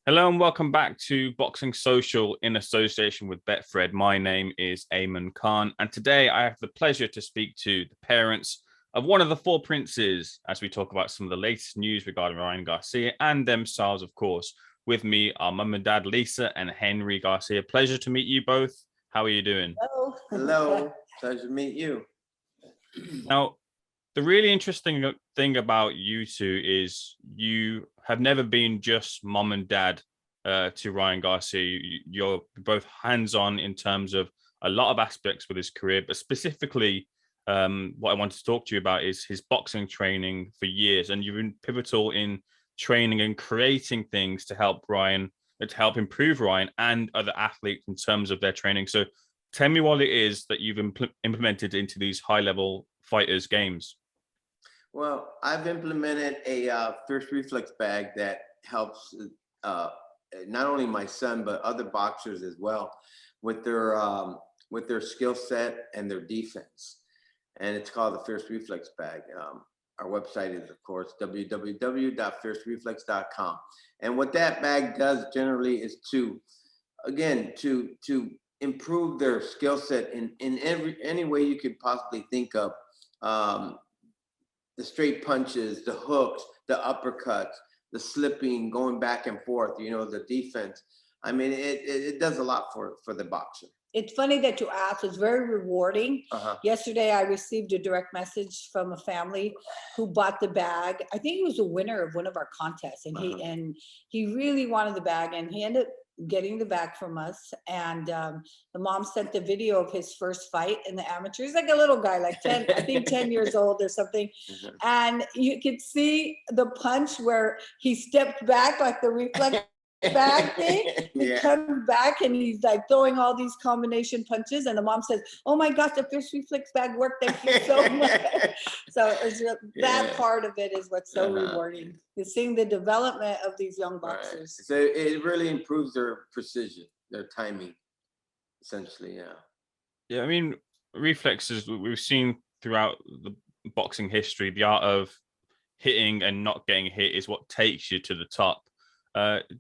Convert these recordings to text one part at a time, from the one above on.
Hello and welcome back to Boxing Social in association with Betfred. My name is Ayman Khan, and today I have the pleasure to speak to the parents of one of the four princes as we talk about some of the latest news regarding Ryan Garcia and themselves, of course. With me are mum and dad Lisa and Henry Garcia. Pleasure to meet you both. How are you doing? Hello. Hello. Pleasure to meet you. Now, the really interesting thing about you two is you have never been just mom and dad to Ryan Garcia. You're both hands-on in terms of a lot of aspects with his career, but specifically what I wanted to talk to you about is his boxing training for years. And you've been pivotal in training and creating things to help Ryan, to help improve Ryan and other athletes in terms of their training. So tell me what it is that you've implemented into these high-level fighters' games. Well, I've implemented a first reflex bag that helps not only my son but other boxers as well with their skill set and their defense. And it's called the First Reflex Bag. Our website is, of course, www.firstreflex.com. And what that bag does generally is to improve their skill set in any way you could possibly think of. The straight punches, the hooks, the uppercuts, the slipping, going back and forth, the defense. I mean, it does a lot for the boxer. It's funny that you asked. It's very rewarding. Yesterday, I received a direct message from a family who bought the bag. I think he was a winner of one of our contests, and he really wanted the bag, and he ended up getting the bag from us. And the mom sent the video of his first fight in the amateur. He's like a little guy, like 10, I think 10 years old or something. And you could see the punch where he stepped back, like the reflex bag thing. He comes back and he's like throwing all these combination punches, and the mom says, "Oh my gosh, the first reflex bag worked. Thank you so much." So it's that part of it is what's so rewarding. You're seeing the development of these young boxers. So it really improves their precision, their timing, essentially. Yeah, I mean, reflexes we've seen throughout the boxing history. The art of hitting and not getting hit is what takes you to the top.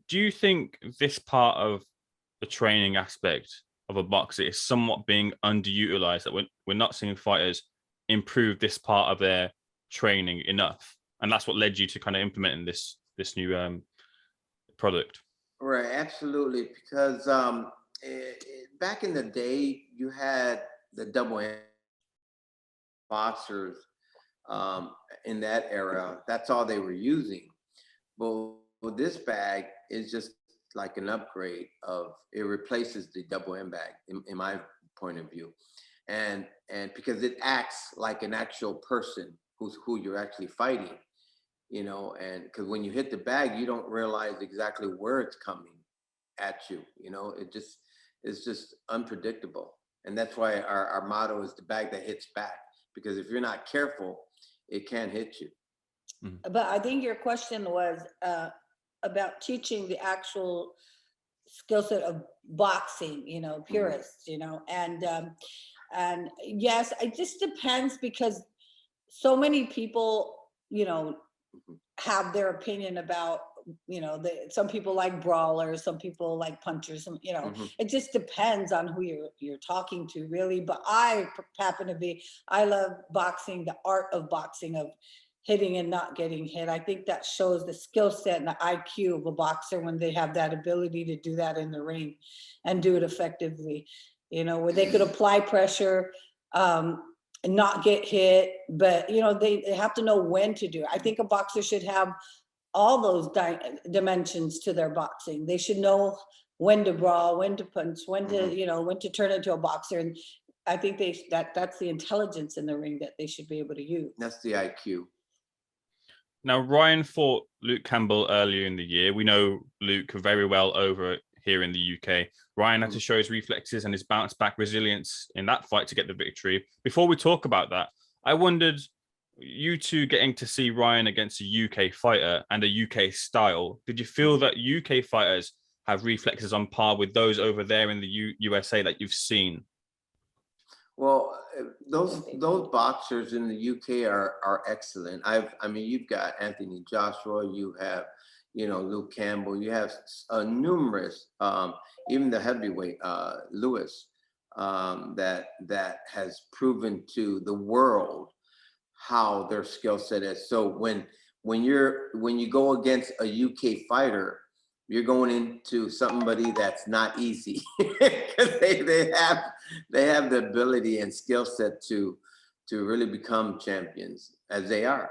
Do you think this part of the training aspect of a boxer is somewhat being underutilized, that we're not seeing fighters improve this part of their training enough? And that's what led you to kind of implementing this new product. Right, absolutely. Because back in the day, you had the double boxers in that era. That's all they were using. But this bag is just like an upgrade of, it replaces the double M bag in my point of view. And because it acts like an actual person who you're actually fighting, and because when you hit the bag, you don't realize exactly where it's coming at you. It's just unpredictable. And that's why our motto is the bag that hits back, because if you're not careful, it can hit you. But I think your question was about teaching the actual skill set of boxing, purists, and yes, it just depends, because so many people, have their opinion about, some people like brawlers, some people like punchers, it just depends on who you're talking to, really. But I love boxing, the art of boxing, of hitting and not getting hit. I think that shows the skill set and the IQ of a boxer when they have that ability to do that in the ring and do it effectively, where they could apply pressure and not get hit, but they have to know when to do it. I think a boxer should have all those dimensions to their boxing. They should know when to brawl, when to punch, when to when to turn into a boxer. And I think that's the intelligence in the ring that they should be able to use. That's the IQ. Now, Ryan fought Luke Campbell earlier in the year. We know Luke very well over here in the UK. Ryan had to show his reflexes and his bounce back resilience in that fight to get the victory. Before we talk about that, I wondered, you two getting to see Ryan against a UK fighter and a UK style, did you feel that UK fighters have reflexes on par with those over there in the USA that you've seen? Well, those boxers in the UK are excellent. I mean, you've got Anthony Joshua, you have Luke Campbell. You have numerous, even the heavyweight Lewis, that has proven to the world how their skill set is. So when you go against a UK fighter, you're going into somebody that's not easy because they have the ability and skill set to really become champions as they are.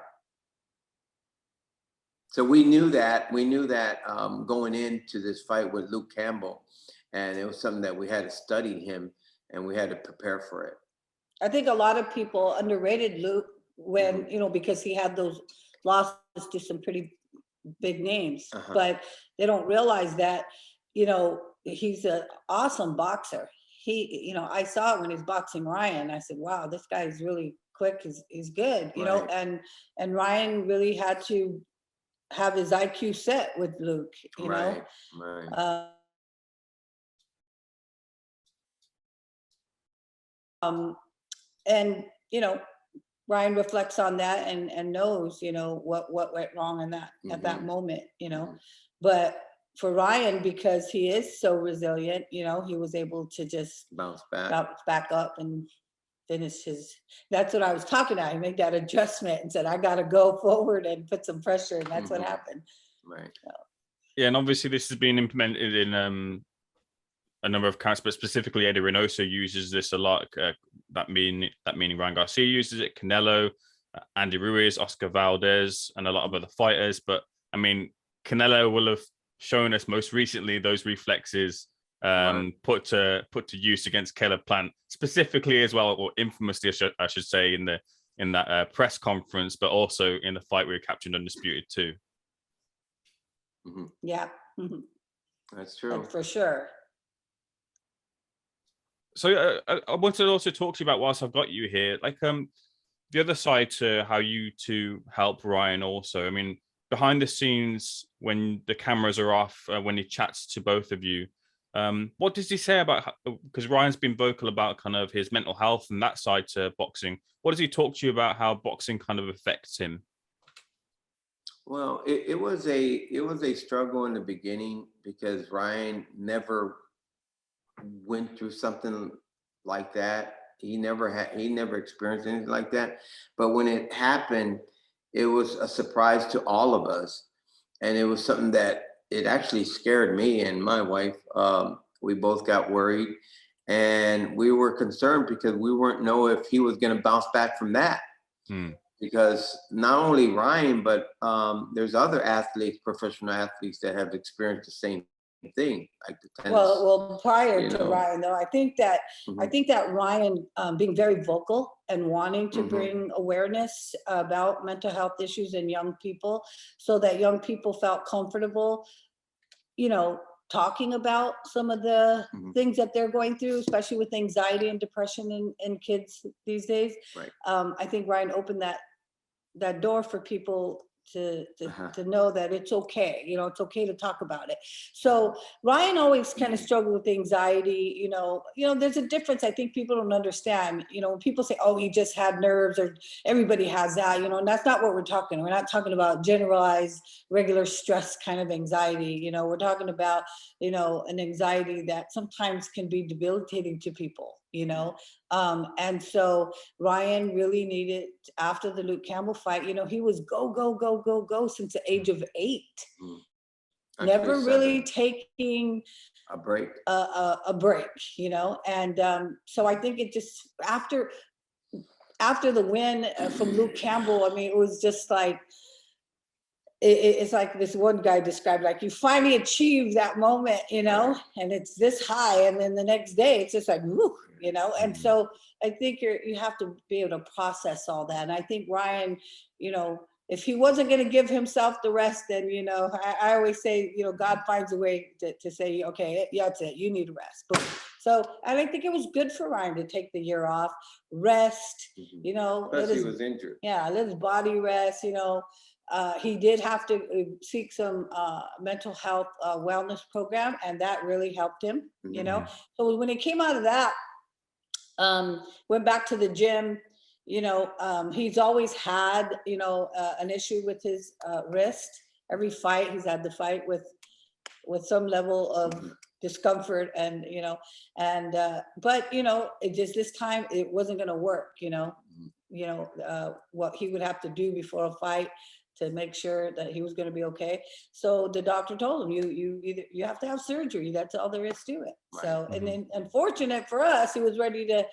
So we knew that going into this fight with Luke Campbell, and it was something that we had to study him and we had to prepare for it. I think a lot of people underrated Luke when, because he had those losses to some pretty big names, but they don't realize that, he's an awesome boxer. He, I saw it when he's boxing Ryan. I said, wow, this guy is really quick. He's good, Right. and Ryan really had to have his IQ set with Luke, Right. And, Ryan reflects on that and knows, what went wrong in that at that moment, but for Ryan, because he is so resilient, he was able to just bounce back up and finish that's what I was talking about. He made that adjustment and said, I got to go forward and put some pressure. And that's what happened. Right. So. Yeah. And obviously this has been implemented in a number of accounts, but specifically Eddie Reynoso uses this a lot. That meaning Ryan Garcia uses it, Canelo, Andy Ruiz, Oscar Valdez, and a lot of other fighters. But I mean, Canelo will have shown us most recently those reflexes put to use against Caleb Plant, specifically as well, or infamously, I should say, in that press conference, but also in the fight we were captured undisputed too. Yeah, that's true. for sure. So I wanted to also talk to you about, whilst I've got you here, like the other side to how you two help Ryan also. I mean, behind the scenes, when the cameras are off, when he chats to both of you, what does he say about, because Ryan's been vocal about kind of his mental health and that side to boxing. What does he talk to you about how boxing kind of affects him? Well, it was a struggle in the beginning because Ryan never went through something like that. He never experienced anything like that. But when it happened, it was a surprise to all of us. And it was something that it actually scared me and my wife. We both got worried and we were concerned because we weren't know if he was going to bounce back from that. Because not only Ryan, but there's other athletes, professional athletes that have experienced the same thing, like the tennis. Well, prior to Ryan, though, I think that Ryan being very vocal and wanting to bring awareness about mental health issues in young people, so that young people felt comfortable, talking about some of the things that they're going through, especially with anxiety and depression in kids these days. Right. I think Ryan opened that door for people to know that it's okay, it's okay to talk about it. So Ryan always kind of struggled with anxiety, there's a difference. I think people don't understand, when people say, oh, he just had nerves, or everybody has that, and that's not what we're talking. We're not talking about generalized, regular stress kind of anxiety. We're talking about, an anxiety that sometimes can be debilitating to people, and so Ryan really needed, after the Luke Campbell fight, he was go since the age of 8. Never really taking a break, a break, and so I think it just, after the win from Luke Campbell, I mean, it was just like, it's like this one guy described, like, you finally achieve that moment, and it's this high, and then the next day it's just like, woo, and so I think you have to be able to process all that. And I think Ryan, if he wasn't going to give himself the rest, then, I always say, God finds a way to say, okay, yeah, that's it, you need a rest. Boom. So I think it was good for Ryan to take the year off, rest, Plus he was injured. Yeah, let his body rest, he did have to seek some mental health wellness program, and that really helped him, So when he came out of that, went back to the gym, he's always had, an issue with his wrist. every fight he's had to fight with some level of discomfort, and but it just, this time it wasn't going to work. What he would have to do before a fight to make sure that he was going to be okay. So the doctor told him, you have to have surgery. That's all there is to it. Right. So, and then unfortunate for us, he was ready to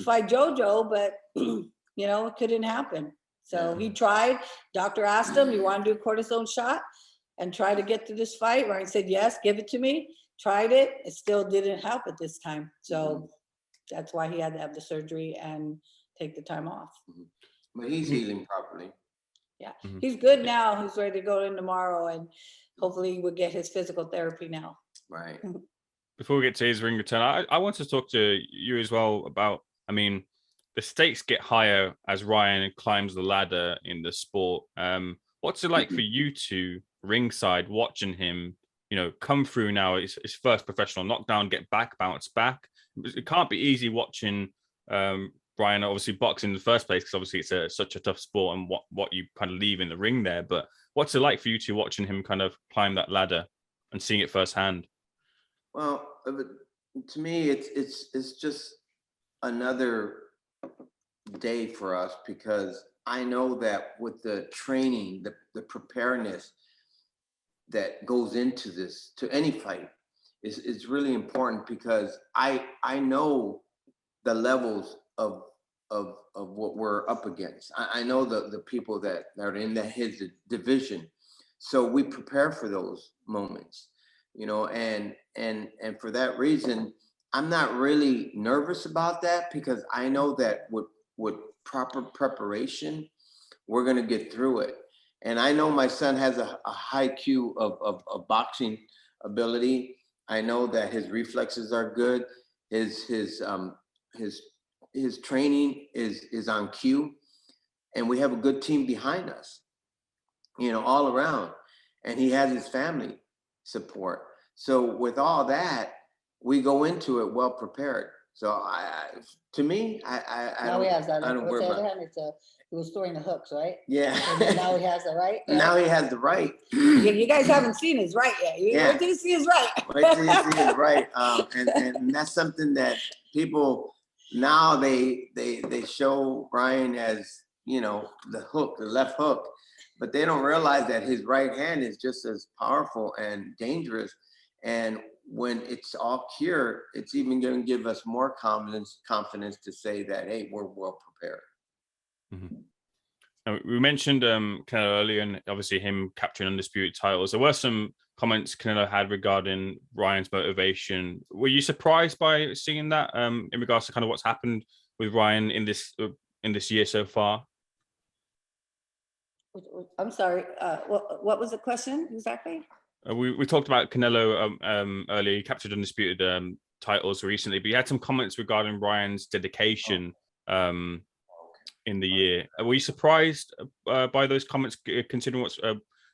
fight JoJo, but it couldn't happen. So he tried. Doctor asked him, you want to do a cortisone shot and try to get to this fight? Ryan said, yes, give it to me. Tried it. It still didn't help at this time. So that's why he had to have the surgery and take the time off. But he's healing properly. Yeah, he's good now. He's ready to go in tomorrow, and hopefully he would get his physical therapy now. Right. Before we get to his ring return, I want to talk to you as well about, the stakes get higher as Ryan climbs the ladder in the sport. What's it like for you two ringside watching him, come through now his first professional knockdown, get back, bounce back? It can't be easy watching Brian obviously boxing in the first place, because obviously it's such a tough sport, and what you kind of leave in the ring there. But what's it like for you two watching him kind of climb that ladder and seeing it firsthand? Well, to me, it's just another day for us, because I know that with the training, the preparedness that goes into this, to any fight, is really important, because I know the levels of what we're up against. I know the people that are in his division, so we prepare for those moments, and for that reason, I'm not really nervous about that, because I know that with proper preparation, we're gonna get through it. And I know my son has a high Q of boxing ability. I know that his reflexes are good. His training is on cue, and we have a good team behind us, all around, and he has his family support. So with all that, we go into it well prepared. So to me, I now don't, he has that. I don't worry about it. He was throwing the hooks, right? Yeah. And then now he has the right. Yeah. Now he has the right. You guys haven't seen his right yet. Wait till you see his right. Wait till you see his right. And that's something that people now they show Brian as, the hook, the left hook, but they don't realize that his right hand is just as powerful and dangerous. And when it's all cured, it's even going to give us more confidence to say that, hey, we're well prepared. Now, we mentioned Canelo earlier, and obviously him capturing undisputed titles. There were some comments Canelo had regarding Ryan's motivation. Were you surprised by seeing that in regards to kind of what's happened with Ryan in this year so far? I'm sorry. What was the question exactly? We talked about Canelo earlier. He captured undisputed titles recently, but he had some comments regarding Ryan's dedication in the year. Were you surprised by those comments, considering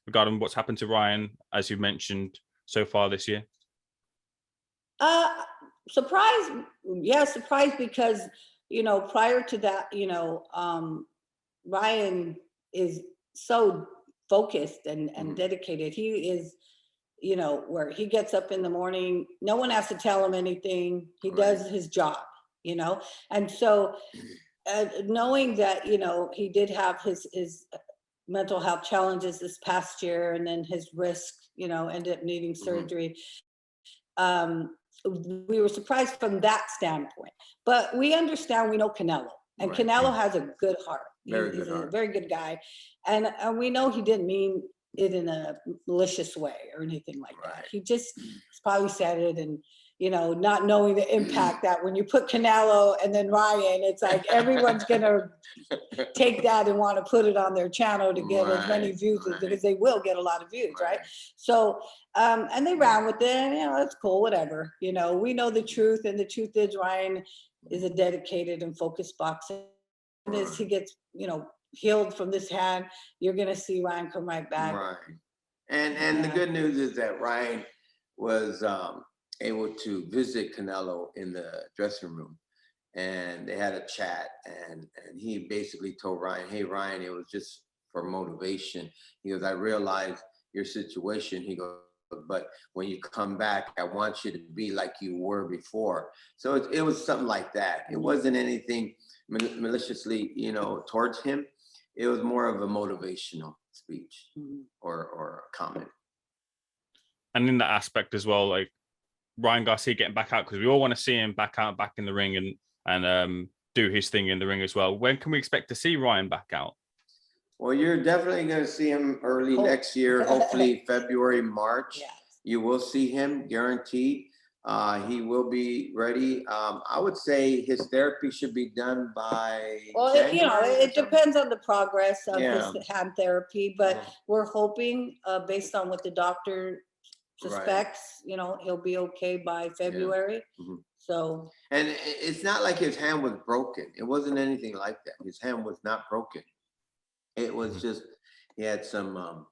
regarding what's happened to Ryan, as you mentioned, so far this year? Surprised. Yeah, surprised, because prior to that, Ryan is so focused and dedicated. He is, where he gets up in the morning, no one has to tell him anything. He does his job, and so knowing that, he did have his mental health challenges this past year, and then his risk, ended up needing surgery. We were surprised from that standpoint, but we understand, we know Canelo, and Canelo has a good heart. He's a very good guy. And we know he didn't mean it in a malicious way or anything like that. He just probably said it, and, not knowing the impact that when you put Canelo and then Ryan, it's like everyone's going to take that and want to put it on their channel to get as many views, because they will get a lot of views, right? So, and they ran with it, and, it's cool, whatever. We know the truth, and the truth is Ryan is a dedicated and focused boxer. As he gets, healed from this hand, you're going to see Ryan come right back. Right. And the good news is that Ryan was able to visit Canelo in the dressing room, and they had a chat, and he basically told Ryan, hey, Ryan, it was just for motivation. He goes, I realized, your situation. He goes, but when you come back, I want you to be like you were before. So it was something like that. It wasn't anything maliciously, towards him. It was more of a motivational speech or comment. And in that aspect as well, like Ryan Garcia getting back out, because we all want to see him back out, back in the ring, and do his thing in the ring as well. When can we expect to see Ryan back out? Well, you're definitely going to see him early next year, hopefully February, March. Yes. You will see him, guaranteed. He will be ready. I would say his therapy should be done by January it depends on the progress of Yeah. his hand therapy, but Yeah. we're hoping, based on what the doctor suspects, he'll be okay by February. Mhm. So, And it's not like his hand was broken. It wasn't anything like that. His hand was not broken. It was just, he had some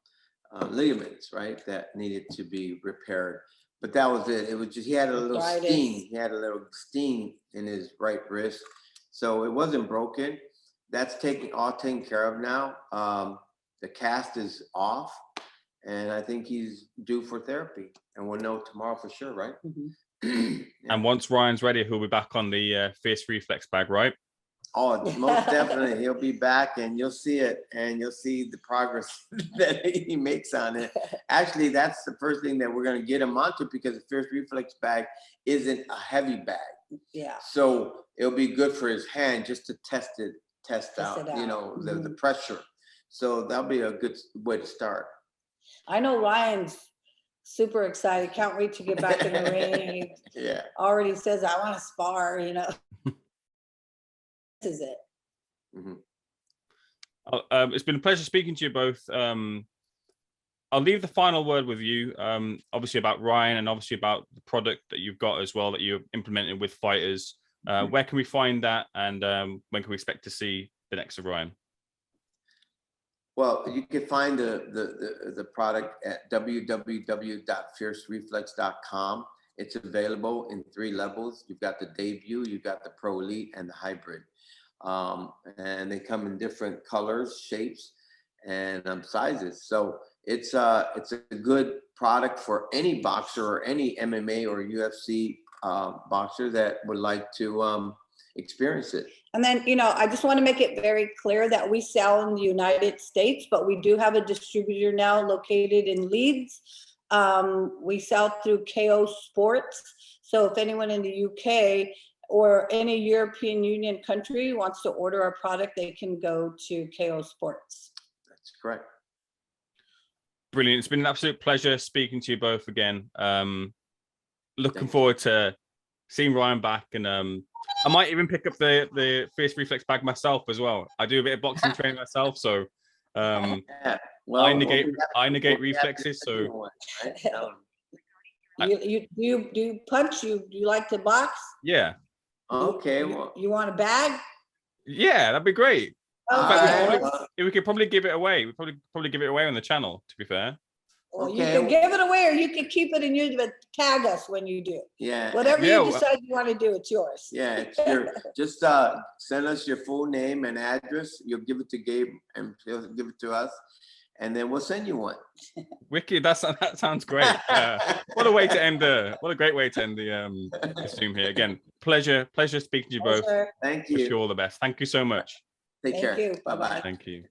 ligaments, right, that needed to be repaired. But that was it. It was just, he had a little Arthritis. sting. He had a little sting in his right wrist. So it wasn't broken. That's all taken care of now. The cast is off, and I think he's due for therapy. And we'll know tomorrow for sure, right? mhm. And once Ryan's ready, he'll be back on the Fierce Reflex bag, right? Oh, most definitely. He'll be back, and you'll see it, and you'll see the progress that he makes on it. Actually, that's the first thing that we're going to get him onto, because the Fierce Reflex bag isn't a heavy bag. Yeah. So it'll be good for his hand just to test out, it out. the pressure. So that'll be a good way to start. I know Ryan's super excited. Can't wait to get back in the ring. He Yeah. already says, I want to spar, This is it. Mhm. It's been a pleasure speaking to you both. I'll leave the final word with you, obviously about Ryan, and obviously about the product that you've got as well that you're implementing with fighters. Where can we find that, and when can we expect to see the next of Ryan? Well, you can find the product at www.fiercereflex.com. It's available in 3 levels. You've got the debut, you've got the pro elite, and the hybrid. And they come in different colors, shapes, and sizes. So it's a good product for any boxer or any MMA or UFC boxer that would like to experience it. And then, I just want to make it very clear that we sell in the United States, but we do have a distributor now located in Leeds. We sell through KO Sports. So if anyone in the UK or any European Union country wants to order our product, they can go to KO Sports. That's correct. Brilliant. It's been an absolute pleasure speaking to you both again. Looking forward to seeing Ryan back, and I might even pick up the Fierce Reflex bag myself as well. I do a bit of boxing training myself, so Yeah. Well, I negate reflexes. So You do you punch? Do you like to box? yeah. Okay. Well, You want a bag? Yeah, that'd be great. In Okay. fact, we could probably give it away. We probably give it away on the channel, to be fair. Well, Okay. you can give it away, or you can keep it and use it. Tag us when you do. yeah. Whatever Yeah, you decide you want to do, it's yours. Yeah, it's just send us your full name and address. You'll give it to Gabe, and he'll give it to us, and then we'll send you one. Wicked. That sounds great. What a way to end what a great way to end the Zoom here. Again, pleasure speaking to you both. Thank Wish you you. all the best. Thank you so much. Take Thank care. you. Bye bye. Thank you.